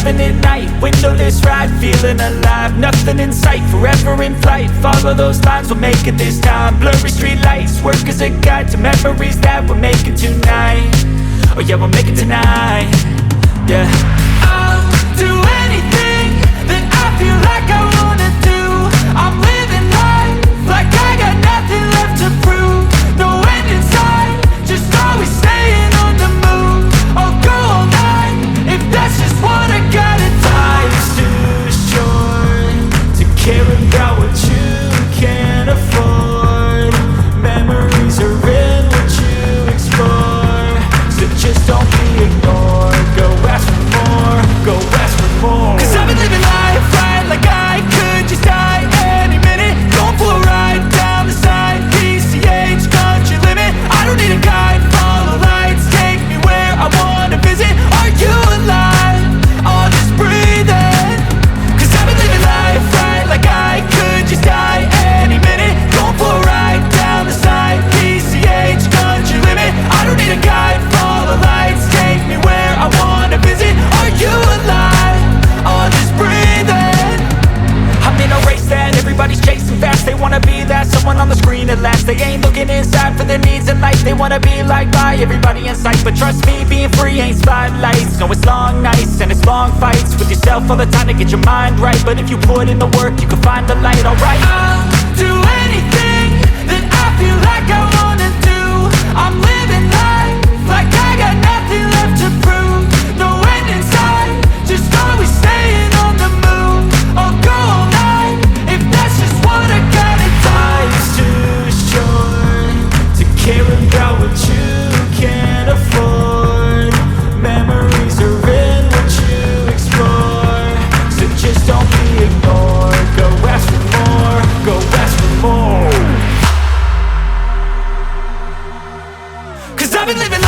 driving at night, windowless ride, feeling alive. Nothing in sight, forever in flight. Follow those lines, we'll make it this time. Blurry street lights, work as a guide to memories that we're making tonight. Oh yeah, we'll make it tonight. Yeah, I'll do anything that I feel like I wanna do. I'm living life like I got nothing left to prove. No end in sight, just always staying on the move. I'll go all night if that's just what I gotta do. Life's too short to care about what you can't afford. Memories are in what you explore, so just don't be ignored. Go ask for more, go ask for more. Cause I've been living life right like I could just die any minute. Going for a ride down the side, PCH country limit. I don't need a guide, follow lights, take me where I wanna visit. Are you alive? Or just breathing? Cause I've been living life right like I could just die any minute. Going for a ride down the side, PCH country limit. I don't need a guide, follow lights, take me where I wanna visit. Are you alive? Or just breathing? I'm in a race that everybody's chasing fast. They wanna be that someone on the screen at last. They ain't looking inside for their needs in life. They wanna be liked by everybody in sight. But trust me, being free ain't spotlights. No, it's long nights and it's long fights with yourself all the time to get your mind right. But if you put in the work, you can find the light, alright. I'll do anything that I feel like I wanna do. I'm living life like I got nothing left to prove. No end in sight, just always staying on the move. I'll go all night if that's just what I gotta do. Life's too short to care about what you can't afford. Memories are in what you explore, so just don't be ignored. Go ask for more, go ask for more. Cause I've been living